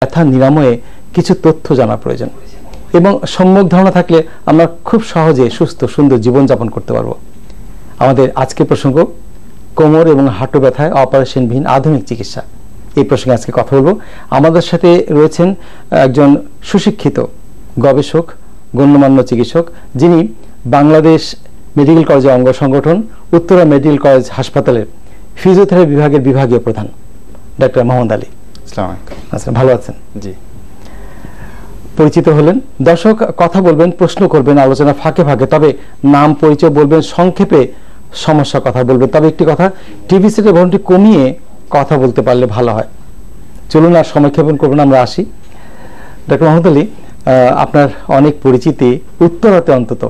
ব্যথা নিরাময়ে কিছু তথ্য জানা প্রয়োজন এবং সম্যক ধারণা থাকলে আমরা খুব সহজে সুস্থ সুন্দর জীবনযাপন করতে পারবো। আমাদের আজকের প্রসঙ্গ কোমর এবং হাঁটু ব্যথায় অপারেশনবিহীন আধুনিক চিকিৎসা। এই প্রসঙ্গে আজকে কথা বলবো। আমাদের সাথে রয়েছেন একজন সুশিক্ষিত গবেষক, গণ্যমান্য চিকিৎসক, যিনি বাংলাদেশ মেডিকেল কলেজের অঙ্গ সংগঠন উত্তরা মেডিকেল কলেজ হাসপাতালের ফিজিওথেরাপি বিভাগের বিভাগীয় প্রধান ডক্টর মোহাম্মদ আলী। আচ্ছা, ভালো আছেন? জি, পরিচিত হলেন। দর্শক কথা বলবেন, প্রশ্ন করবেন আলোচনা ফাঁকে ফাঁকে, তবে নাম পরিচয় বলবেন, সংক্ষেপে সমস্যা কথা বলবেন। তবে একটি কথা, টিভি সেটের ভলিউমটি কমিয়ে কথা বলতে পারলে ভালো হয়। চলুন আর সময়ক্ষেপণ করবেন, আমরা আসি। ডক্টর মোহাম্মদ আলী, আপনার অনেক পরিচিতি উত্তরাতে, অন্তত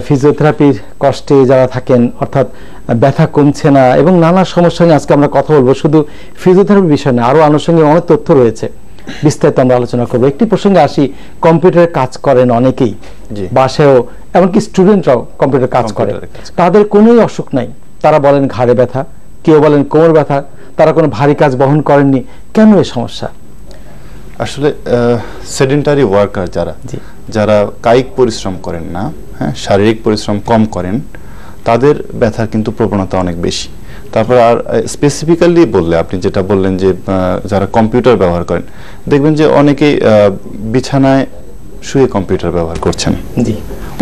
ফিজিওথেরাপির কষ্টে যারা থাকেন, অর্থাৎ ব্যথা কমছে না এবং নানা সমস্যা নিয়ে আজকে আমরা কথা বলবো। শুধু ফিজিওথেরাপির বিষয় না, আরো আনুষঙ্গিক অনেক তথ্য রয়েছে, বিস্তারিত আমরা আলোচনা করবো। একটি প্রসঙ্গে আসি, কম্পিউটারে কাজ করেন অনেকেই, বাসায়ও এমনকি স্টুডেন্টরাও কম্পিউটার কাজ করে, তাদের কোনোই অসুখ নাই। তারা বলেন ঘাড়ে ব্যথা, কেউ বলেন কোমর ব্যথা, তারা কোনো ভারী কাজ বহন করেননি। কেন এই সমস্যা? আসলে সেডেন্টারি ওয়ার্কার যারা কায়িক পরিশ্রম করেন না, হ্যাঁ, শারীরিক পরিশ্রম কম করেন, তাদের ব্যথার কিন্তু প্রবণতা অনেক বেশি। তারপর আর স্পেসিফিক্যালি বললে, আপনি যেটা বললেন যে যারা কম্পিউটার ব্যবহার করেন, দেখবেন যে অনেকেই বিছানায় শুয়ে কম্পিউটার ব্যবহার করছেন,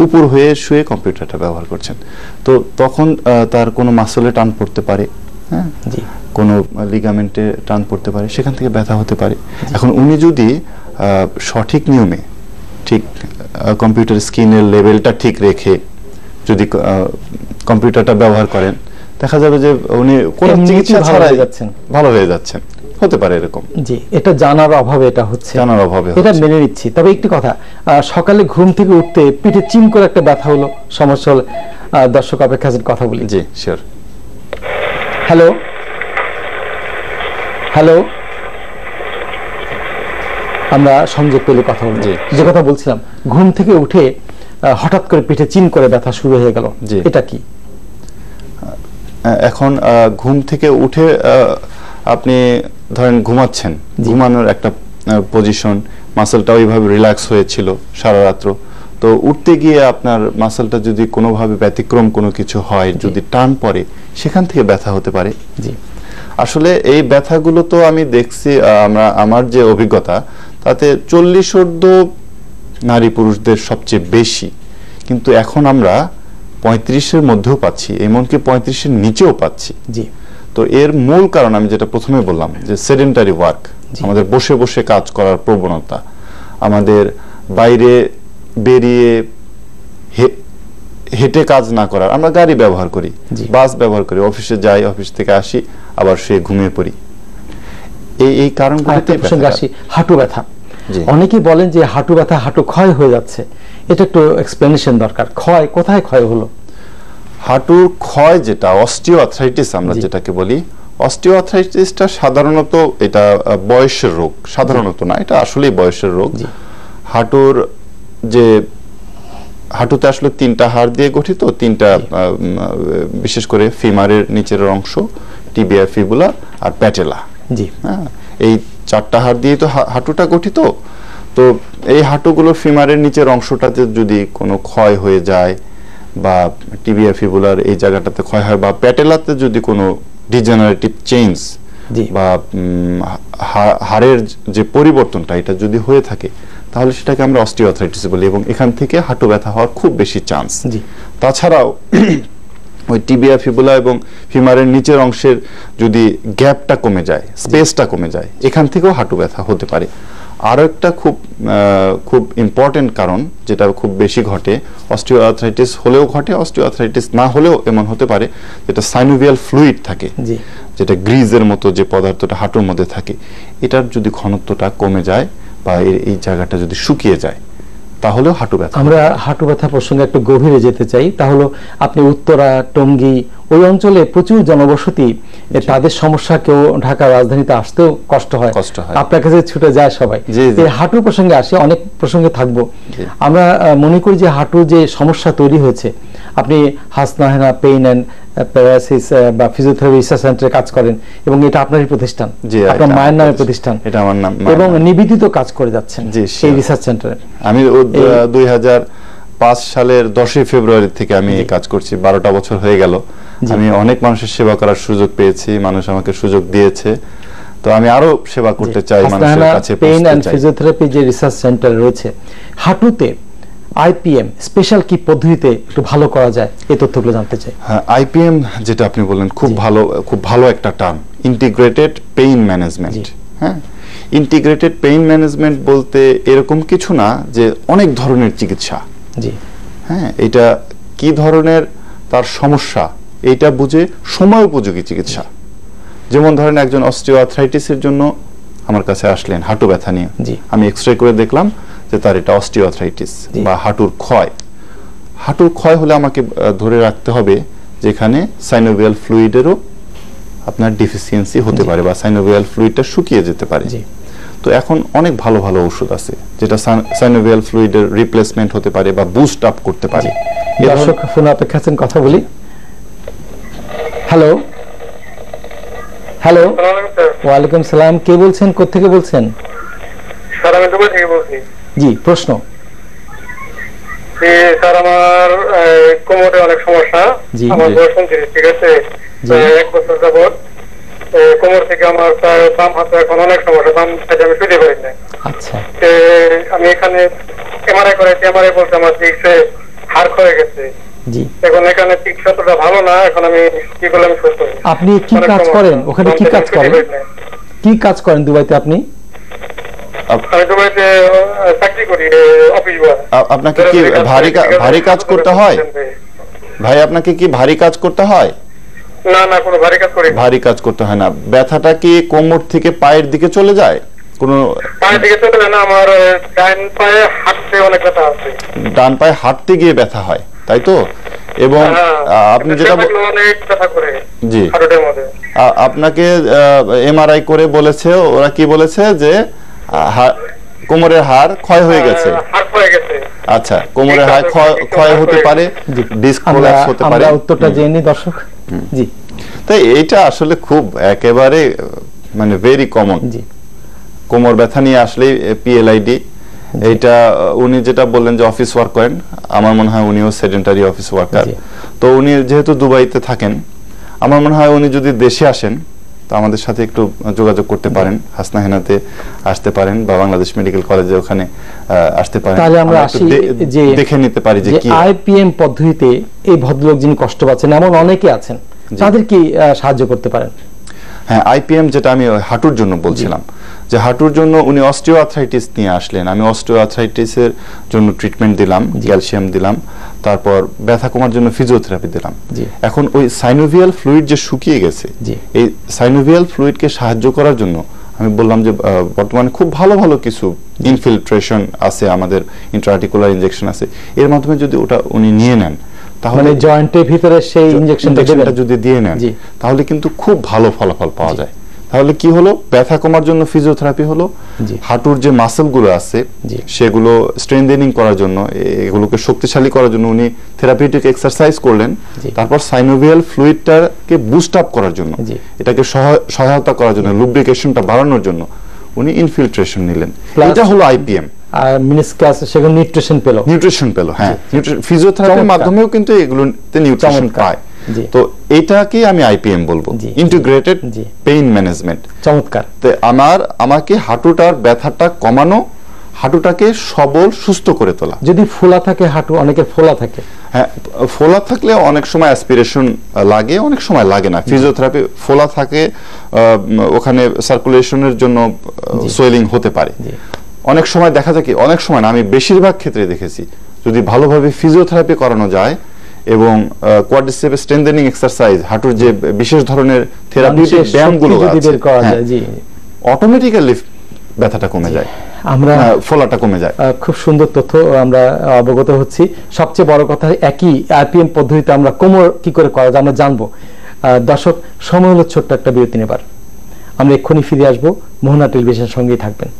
উপর হয়ে শুয়ে কম্পিউটারটা ব্যবহার করছেন। তো তখন তার কোনো মাসলে টান পড়তে পারে, হ্যাঁ, কোনো লিগামেন্টে টান পড়তে পারে, সেখান থেকে ব্যথা হতে পারে। এখন উনি যদি সঠিক নিয়মে, ঠিক কম্পিউটার স্ক্রিনের লেভেলটা ঠিক রেখে যদি কম্পিউটারটা ব্যবহার করেন, দেখা যাবে যে উনি কোনো চিকিৎসা ছাড়াই ভালো হয়ে যাচ্ছেন। হতে পারে এরকম। জি, এটা জানার অভাবে এটা হচ্ছে, এটা মেনে নিচ্ছি। তবে একটি কথা, সকালে ঘুম থেকে উঠতে পিঠে চিম করে একটা ব্যথা হলো, সমস্যা হলো, দর্শক অপেক্ষা আছেন, কথা বলি। জি, শিওর। হ্যালো হ্যালো, আমরা সংযোগ পেলে কথা বলবো। যে কথা বলছিলাম, ঘুম থেকে উঠে হঠাৎ করে পিঠে চিম করে ব্যথা শুরু হয়ে গেল, এটা কি? এখন ঘুম থেকে উঠে আপনি ধরেন ঘুমাচ্ছেন, ঘুমানোর একটা পজিশন, মাসলটা ওইভাবে রিল্যাক্স হয়েছিল সারা রাত্র, তো উঠতে গিয়ে আপনার মাসলটা যদি কোনোভাবে ব্যতিক্রম কোনো কিছু হয়, যদি টান পড়ে, সেখান থেকে ব্যথা হতে পারে। জি, আসলে এই ব্যথাগুলো তো আমি দেখছি, আমার যে অভিজ্ঞতা, তাতে 40 ঊর্ধ্ব নারী পুরুষদের সবচেয়ে বেশি, কিন্তু এখন আমরা 35-এর মধ্যেও পাচ্ছি, এমনকি 35-এর নিচেও পাচ্ছি। জি, তো এর মূল কারণ আমি যেটা প্রথমে বললাম, যে সেডেন্টারি ওয়ার্ক, আমাদের বসে বসে কাজ করার প্রবণতা, আমাদের বাইরে বেরিয়ে হেঁটে কাজ না করার, আমরা গাড়ি ব্যবহার করি, বাস ব্যবহার করি, অফিসে যাই, অফিস থেকে আসি, আবার শুয়ে ঘুমিয়ে পড়ি। এই কারণগুলোতে আসি। হাঁটু ব্যথা, অনেকেই বলেন যে হাঁটু ব্যথা, হাঁটু ক্ষয় হয়ে যাচ্ছে, এটা একটু এক্সপ্লেনেশন দরকার। ক্ষয় কোথায় ক্ষয় হলো? হাঁটুর ক্ষয়, যেটা অস্টিওআর্থ্রাইটিস আমরা যেটাকে বলি, অস্টিওআর্থ্রাইটিসটা সাধারণত এটা বয়সের রোগ, সাধারণত না, এটা আসলেই বয়সের রোগ। হাঁটুতে আসলে 3টা হাড় দিয়ে গঠিত, 3টা, বিশেষ করে ফিমারের নিচের অংশ, টিবিয়া, ফিবুলা আর প্যাটেলা। জি, হ্যাঁ, এই 4টা হাড় দিয়ে তো হাঁটুটা গঠিত। তো এই হাঁটুগুলোর ফিমারের নিচের অংশটাতে যদি কোনো ক্ষয় হয়ে যায়, বা টিবিয়া, ফিবুলার এই জায়গাটাতে ক্ষয় হয়, বা প্যাটেলাতে যদি কোনো ডিজেনারেটিভ চেঞ্জ বা হাড়ের যে পরিবর্তনটা এটা যদি হয়ে থাকে, তাহলে সেটাকে আমরা অস্টিওআর্থ্রাইটিস বলি, এবং এখান থেকে হাঁটু ব্যথা হওয়ার খুব বেশি চান্স। তাছাড়াও ওই টিবিয়া, ফিবুলা এবং ফিমারের নিচের অংশের যদি গ্যাপটা কমে যায়, স্পেসটা কমে যায়, এখান থেকেও হাঁটু ব্যথা হতে পারে। আরো একটা খুব ইম্পর্টেন্ট কারণ, যেটা খুব বেশি ঘটে, অস্টিওআর্থ্রাইটিস হলেও ঘটে, অস্টিওআর্থ্রাইটিস না হলেও এমন হতে পারে, যেটা সাইনোভিয়াল ফ্লুইড থাকে, যেটা গ্রিজের মতো যে পদার্থটা হাঁটুর মধ্যে থাকে, এটার যদি ঘনত্বটা কমে যায় বা এই জায়গাটা যদি শুকিয়ে যায়, তাহলেও হাঁটু ব্যথা। আমরা হাঁটু ব্যথা প্রসঙ্গে একটু গভীরে যেতে চাই। তাহলে আপনি উত্তরা, টঙ্গী ওই অঞ্চলে প্রচুর জনবসতি তাদের সমস্যা, কেউ ঢাকা রাজধানীতে আসতেও কষ্ট হয়, আপনার কাছে ছুটে যায় সবাই। এই হাঁটু প্রসঙ্গে আসে, অনেক প্রসঙ্গে থাকবো। আমরা মনে করি যে হাঁটু যে সমস্যা তৈরি হয়েছে, আপনি হাসনা হেনা পেইন অ্যান্ড প্যারালাইসিস বা ফিজিওথেরাপি রিসার্চ সেন্টারে কাজ করেন এবং এটা আপনারই প্রতিষ্ঠান, আপনার মায়ের নামে প্রতিষ্ঠান, এটা আমার নাম, এবং নিবেদিত কাজ করে যাচ্ছেন এই রিসার্চ সেন্টারে। আমি 2005 সালের 10 ফেব্রুয়ারি থেকে আমি এই কাজ করছি, 12টা বছর হয়ে গেল। আমি অনেক মানুষের সেবা করার সুযোগ পেয়েছি, মানুষ আমাকে সুযোগ দিয়েছে, তো আমি আরো সেবা করতে চাই, মানুষের কাছে পেইন এন্ড ফিজিওথেরাপি যে রিসার্চ সেন্টার রয়েছে, হাঁটুতে আইপিএম স্পেশাল কি পদ্ধতিতে একটু ভালো করা যায়, এই তথ্যগুলো জানতে চাই। হ্যাঁ, আইপিএম যেটা আপনি বললেন খুব ভালো একটা টার্ম, ইন্টিগ্রেটেড পেইন ম্যানেজমেন্ট। হ্যাঁ, ইন্টিগ্রেটেড পেইন ম্যানেজমেন্ট বলতে এরকম কিছু না যে অনেক ধরনের চিকিৎসা। জি হ্যাঁ, এটা কি ধরনের তার সমস্যা এইটা বুঝে সময় উপযোগী চিকিৎসা। যেমন ধরেন একজন অস্টিওআর্থ্রাইটিসের জন্য আমার কাছে আসলেন হাঁটু ব্যথা নিয়ে, আমি এক্সরে করে দেখলাম যে তার এটা অস্টিওআর্থ্রাইটিস বা হাঁটুর ক্ষয়। হাঁটুর ক্ষয় হলে আমাকে ধরে রাখতে হবে যেখানে সাইনোভিয়াল ফ্লুইডেরও আপনার ডেফিসিয়েন্সি হতে পারে বা সাইনোভিয়াল ফ্লুইডটা শুকিয়ে যেতে পারে। তো এখন অনেক ভালো ভালো ওষুধ আছে যেটা সাইনোভিয়াল ফ্লুইডের রিপ্লেসমেন্ট হতে পারে বা বুস্ট আপ করতে পারে। দর্শক ফোন অপেক্ষা আছেন, কথা বলি। হ্যালো হ্যালো, ওয়ালাইকুম সালাম, কে বলছেন, কোথা থেকে বলছেন? স্যার আমি দুবাই থেকে বলছি। জি, প্রশ্ন। স্যার আমার কোমরে অনেক সমস্যা, আমার বয়স 29, ঠিক আছে, 1 বছর যাবত কোমর থেকে আমার বাম হাতে এখন অনেক সমস্যা, বাম সাইডে আমি শুতে পারি না। আচ্ছা, আমি এখানে এমআরআই করেছি, এমআরআই বলতে আমার চিকিৎসা হাড় ক্ষয়ে গেছে। জি, এখন এখানে চিকিৎসাটা ভালো না, এখন আমি কি করলাম সুস্থ। আপনি কি কাজ করেন ওখানে, কি কাজ করেন, কি কাজ করেন দুবাইতে আপনি? আমি দুবাইতে চাকরি করি, অফিস বয়। আপনাকে কি ভারী কাজ করতে হয় ভাই? আপনাকে কি ভারী কাজ করতে হয়? না না, কোনো ভারী কাজ করি না। ভারী কাজ করতে হয় না। ব্যথাটা কি কোমর থেকে পায়ের দিকে চলে যায়? কোনো পায়ের দিকে চলে যায় না, আমার ডান পায়ে হাঁটতে অনেক ব্যথা আছে। ডান পায়ে হাঁটতে গিয়ে ব্যথা হয়, তাই তো? এবং আপনি যেটা অনেক ব্যথা করে জি, আপনাকে এমআরআই করে বলেছে, ওরা কি বলেছে যে কোমরের হাড় ক্ষয় হয়ে গেছে। আচ্ছা, কোমরের হাড় ক্ষয় হতে পারে, ডিস্ক কোলাপস হতে পারে। আমরা উত্তরটা জেনে দর্শক। জি, তাই এইটা আসলে খুব একেবারে মানে ভেরি কমন। জি, কোমর ব্যথা নিয়ে আসলে পিএলআইডি, এইটা উনি যেটা বললেন যে অফিস ওয়ার্ক করেন, আমার মনে হয় উনিও সেডেন্টারি অফিস ওয়ার্কার। তো উনি যেহেতু দুবাইতে থাকেন, আমার মনে হয় উনি যদি দেশে আসেন তো আমাদের সাথে একটু যোগাযোগ করতে পারেন, হাসনা হেনাতে আসতে পারেন বা বাংলাদেশ মেডিকেল কলেজে ওখানে আসতে পারেন, তাহলে আমরা যে দেখে নিতে পারি যে কি আইপিএম পদ্ধতিতে এই ভদ্রলোক যিনি কষ্ট পাচ্ছেন এমন অনেকে আছেন, তাদের কি সাহায্য করতে পারেন? হ্যাঁ, আইপিএম যেটা আমি হাঁটুর জন্য বলছিলাম, যে হাঁটুর জন্য উনি অস্টিওআর্থ্রাইটিস নিয়ে আসলেন, আমি অস্টিওআর্থ্রাইটিসের জন্য ট্রিটমেন্ট দিলাম, ক্যালসিয়াম দিলাম, তারপর ব্যথা কমার জন্য ফিজিওথেরাপি দিলাম। এখন ওই সাইনোভিয়াল ফ্লুইড যে শুকিয়ে গেছে, এই সাইনোভিয়াল ফ্লুইডকে সাহায্য করার জন্য আমি বললাম যে বর্তমানে খুব ভালো ভালো কিছু ইনফিলট্রেশন আছে, আমাদের ইন্ট্রাআর্টিকুলার ইনজেকশন আছে, এর মাধ্যমে যদি ওটা উনি নিয়ে নেন তাহলে জয়েন্টের ভিতরে সেই ইনজেকশনটা যদি দিয়ে নেন তাহলে কিন্তু খুব ভালো ফলাফল পাওয়া যায়। তাহলে কি হলো, ব্যথা কমার জন্য ফিজিওথেরাপি হলো, হাঁটুর যে মাসলগুলো আছে সেগুলো স্ট্রেনথেনিং করার জন্য, এগুলোকে শক্তিশালী করার জন্য উনি থেরাপিউটিক এক্সারসাইজ করলেন, তারপর সাইনোভিয়াল ফ্লুইডটাকে বুস্ট আপ করার জন্য, এটাকে সহায়তা করার জন্য, লুব্রিকেশনটা বাড়ানোর জন্য উনি ইনফিলট্রেশন নিলেন। এটা হলো আইপিএম। আর মিনিসকাস সেখানে নিউট্রিশন পেল। হ্যাঁ, ফিজিওথেরাপির মাধ্যমেও কিন্তু এগুলোতে নিউট্রিশন পায়। তো এটাকে আমি আইপিএম বলবো, ইন্টিগ্রেটেড পেইন ম্যানেজমেন্ট। চমৎকার। তো আমাকে হাঁটুটার ব্যথাটা কমানো, হাঁটুটাকে সবল সুস্থ করে তোলা। যদি ফোলা থাকে হাঁটু, অনেকের ফোলা থাকে, হ্যাঁ, ফোলা থাকলে অনেক সময় অ্যাসপিরেশন লাগে, অনেক সময় লাগে না। ফিজিওথেরাপি ফোলা থাকে, ওখানে সার্কুলেশনের জন্য সোয়েলিং হতে পারে। অনেক সময় দেখা যায় কি, অনেক সময় না, আমি বেশিরভাগ ক্ষেত্রে দেখেছি, যদি ভালোভাবে ফিজিওথেরাপি করানো যায় এবং কোয়াড্রিসেপস স্ট্রেনথেনিং এক্সারসাইজ, হাঁটুর যে বিশেষ ধরনের থেরাপিউটিক ব্যায়ামগুলো আছে, অটোমেটিক্যালি ব্যথাটা কমে যায়, আমরা ফোলাটা কমে যায়। খুব সুন্দর তথ্য আমরা অবগত হচ্ছি। সবচেয়ে বড় কথা, একই আইপিএম পদ্ধতিতে আমরা কোমর কি করে করা যায় আমরা জানবো। দর্শক, সময় হলো ছোট্ট একটা বিরতি নেবার। আমরা এক্ষুনি ফিরে আসবো, মোহনা টেলিভিশনের সঙ্গেই থাকবেন।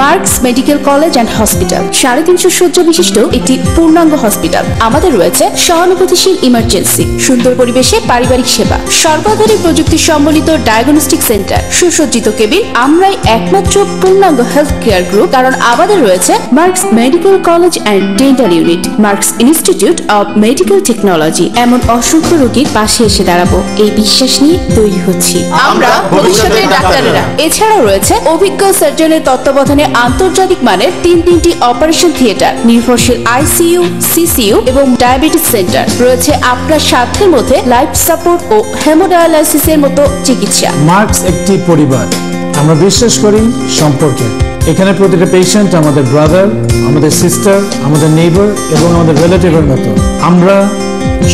Marks medical college and hospital 350 শয্যা বিশিষ্ট একটি পূর্ণাঙ্গ হসপিটাল। আমাদের রয়েছে সহানুভূতিশীল ইমার্জেন্সি, সুন্দর পরিবেশে পারিবারিক সেবা, সর্বাধুনিক প্রযুক্তি সম্বলিত ডায়াগনস্টিক সেন্টার, সুসজ্জিত কেবিন। আমরাই একমাত্র পূর্ণাঙ্গ হেলথ কেয়ার গ্রুপ, কারণ আমাদের রয়েছে marks medical college and dental unit, marks institute of medical technology. এমন অসংখ্য রোগীর পাশে এসে দাঁড়াবো এই বিশ্বাস নিয়ে তৈরি হচ্ছি আমরা ভবিষ্যতের ডাক্তারেরা। এছাড়াও রয়েছে অভিজ্ঞ সার্জনের তত্ত্বাবধানে আন্তর্জাতিক মানের তিনটি অপারেশন থিয়েটার, নির্ভরশীল আইসিইউ, সিসিইউ এবং ডায়াবেটিস সেন্টার। রয়েছে আপনার সাধ্যের মধ্যে লাইফ সাপোর্ট ও হেমোডায়ালাইসিসের মতো চিকিৎসা। মার্কস একটি পরিবার, আমরা বিশ্বাস করি সম্পর্কে। এখানে প্রতিটা পেশেন্ট আমাদের ব্রাদার, আমাদের সিস্টার, আমাদের নেইবার এবং আমাদের রিলেটিভের মতো। আমরা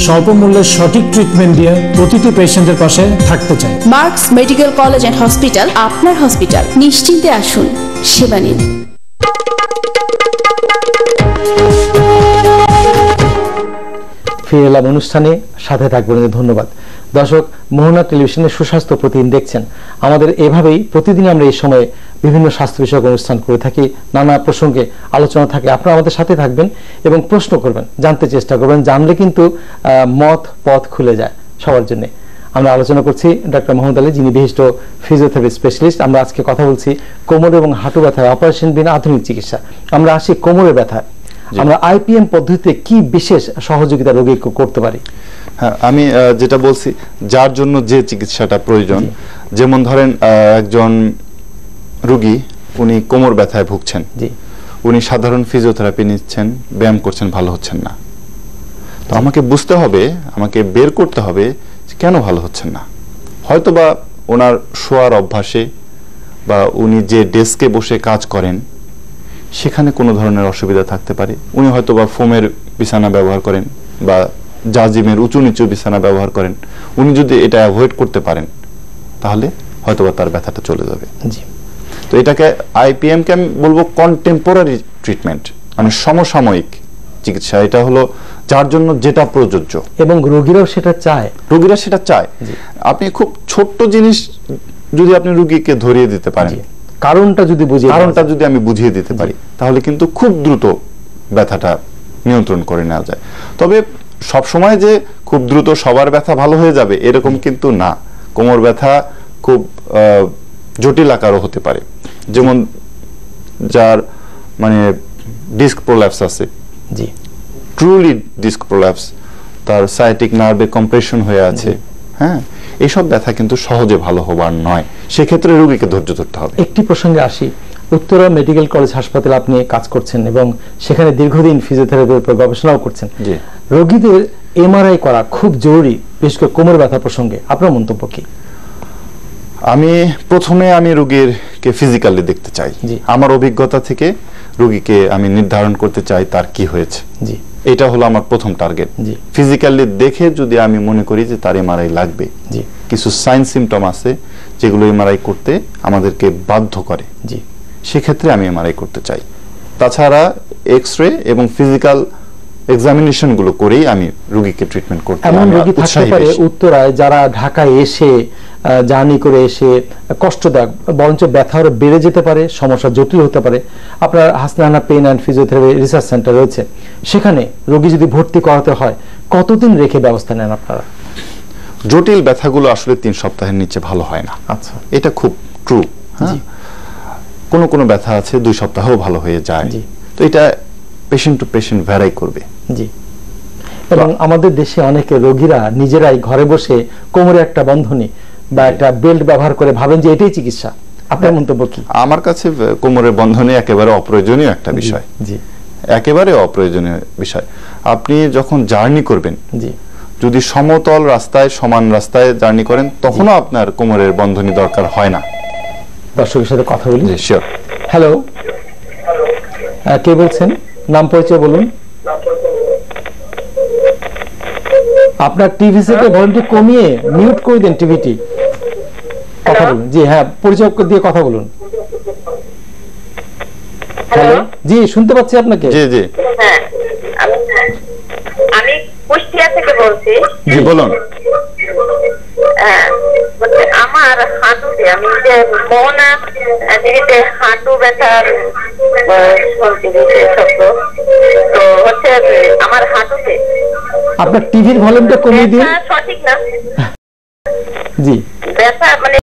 স্বল্প মূল্যে সঠিক ট্রিটমেন্ট দিয়ে প্রতিটি পেশেন্টের পাশে থাকতে চাই। Marks medical college and hospital, আপনার হসপিটাল। নিশ্চিন্তে আসুন, সেবা নিন। ফিরে এলাম অনুষ্ঠানে, সাথে থাকবেন। ধন্যবাদ দর্শক, মোহনা টেলিভিশনের সুস্বাস্থ্য প্রতিদিন দেখছেন। আমাদের এভাবেই প্রতিদিন আমরা এই সময়ে বিভিন্ন স্বাস্থ্য বিষয়ক অনুষ্ঠান করে থাকি, নানা প্রসঙ্গে আলোচনা থাকে। আপনারা আমাদের সাথে থাকবেন এবং প্রশ্ন করবেন, জানতে চেষ্টা করবেন। জানলে কিন্তু পথ খুলে যায় সবার জন্য। আমরা আলোচনা করছি ডক্টর মোহাম্মদ আলী, যিনি বিশিষ্ট ফিজিওথেরাপি স্পেশালিস্ট। আমরা আজকে কথা বলছি কোমর এবং হাঁটু ব্যথায় অপারেশন বিনা আধুনিক চিকিৎসা। আমরা আসি কোমরের ব্যথা। আমরা আইপিএম পদ্ধতিতে কি বিশেষ সহযোগিতা রোগী করতে পারি? হ্যাঁ, আমি যেটা বলছি, যার জন্য যে চিকিৎসাটা প্রয়োজন, যেমন ধরেন একজন রোগী, উনি কোমর ব্যথায় ভুগছেন, উনি সাধারণ ফিজিওথেরাপি নিচ্ছেন, ব্যায়াম করছেন, ভালো হচ্ছেন না। তো আমাকে বুঝতে হবে, আমাকে বের করতে হবে কেন ভালো হচ্ছেন না। হয়তোবা ওনার শোয়ার অভ্যাসে বা উনি যে ডেস্কে বসে কাজ করেন সেখানে কোনো ধরনের অসুবিধা থাকতে পারে। উনি হয়তোবা ফোমের বিছানা ব্যবহার করেন বা জাজিমের উঁচু নিচু বিছানা ব্যবহার করেন। উনি যদি এটা অ্যাভয়েড করতে পারেন তাহলে হয়তোবা তার ব্যথাটা চলে যাবে। তো এটাকে আইপিএমকে আমি বলবো কন্টেম্পোরারি ট্রিটমেন্ট, মানে সমসাময়িক চিকিৎসা। এটা হলো যার জন্য যেটা প্রযোজ্য, এবং রোগীরাও সেটা চায়। রোগীরা সেটা চায়। আপনি খুব ছোট্ট জিনিস যদি আপনি রোগীকে ধরিয়ে দিতে পারেন, কারণটা যদি আমি বুঝিয়ে দিতে পারি, তাহলে কিন্তু খুব দ্রুত ব্যথাটা নিয়ন্ত্রণ করে নেওয়া যায়। তবে সব সময় যে খুব দ্রুত সবার ব্যথা ভালো হয়ে যাবে এরকম কিন্তু না। কোমর ব্যথা খুব জটিল আকারও হতে পারে। যেমন যার মানে ডিস্ক প্রোল্যাপস আছে, ট্রুলি ডিস্ক প্রোল্যাপস, তার সায়াটিক নার্ভে কম্প্রেশন হয়ে আছে, হ্যাঁ, এইসব ব্যথা কিন্তু সহজে ভালো হবার নয়। সেক্ষেত্রে রোগীকে ধৈর্য ধরতে হবে। একটি প্রসঙ্গে আসি। উত্তরা মেডিকেল কলেজ হাসপাতালে আপনি কাজ করছেন এবং সেখানে দীর্ঘদিন ফিজিওথেরাপির উপর গবেষণাও করছেন। রোগীদের এমআরআই করা খুব জরুরি, বিশেষ করে কোমর ব্যথা প্রসঙ্গে। আপনার মন্তব্য কি? প্রথমে আমি রোগীকে ফিজিক্যালি দেখতে চাই। আমার অভিজ্ঞতা থেকে রোগীকে আমি নির্ধারণ করতে চাই তার কি হয়েছে। এটা হলো আমার প্রথম টার্গেট। ফিজিক্যালি দেখে যদি আমি মনে করি যে তার এমআরআই লাগবে, কিছু সাইন সিমটম আছে যেগুলো এমআরআই করতে আমাদেরকে বাধ্য করে, সেক্ষেত্রে আমি এমআরআই করতে চাই। তাছাড়া এক্স-রে এবং ফিজিক্যাল এক্সামিনেশন গুলো করেই আমি রোগীকে ট্রিটমেন্ট করতে চাই। এমন রোগী থাকতে পারে উত্তরায় যারা ঢাকায় এসে জার্নি করে এসে কষ্টদায়ক, বরঞ্চ ব্যথা আরো বেড়ে যেতে পারে, সমস্যা জটিল হতে পারে। আপনার Hasnahana pain and physiotherapy research centre রয়েছে, সেখানে রোগী যদি ভর্তি করাতে হয় কতদিন রেখে ব্যবস্থা নেন আপনারা? জটিল ব্যথাগুলো আসলে 3 সপ্তাহের নিচে ভালো হয় না। আচ্ছা, এটা খুব ট্রু। কোন কোন ব্যথা আছে 2 সপ্তাহেও ভালো হয়ে যায়। তো এটা পেশেন্ট টু পেশেন্ট ভ্যারি করবে। জি, এবং আমাদের দেশে অনেকে রোগীরা নিজেরাই ঘরে বসে কোমরে একটা বন্ধনী বা একটা বেল্ট ব্যবহার করে ভাবেন যে এটাই চিকিৎসা। আপনার মন্তব্য কি? আমার কাছে কোমরের বন্ধনী একেবারে অপ্রয়োজনীয় একটা বিষয়। জি, একেবারে অপ্রয়োজনীয় বিষয়। আপনি যখন জার্নি করবেন, জি, যদি সমতল রাস্তায় সমান রাস্তায় জার্নি করেন তখনও আপনার কোমরের বন্ধনী দরকার হয় না। দর্শকের সাথে কথা বলি। শিওর। হ্যালো, কে বলছেন? নাম পরিচয় বলুন। আপনার টিভি সেটের ভলিউমটি কমিয়ে মিউট করে দিন টিভিটি। কথা বলুন। জি হ্যাঁ, পরিচয় দিয়ে কথা বলুন। হ্যালো, জি শুনতে পাচ্ছি আপনাকে। জি জি। আমি কুষ্টিয়া থেকে বলছি। জি বলুন। আমার হাঁটুতে, আমি যে মোহনা দিদিতে হাঁটু ব্যথার শুনছি শব্দ, তো হচ্ছে আমার হাঁটুতে। আপনার টিভির ভলিউমটা কমিয়ে দিন। সঠিক না? জি, ব্যথা মানে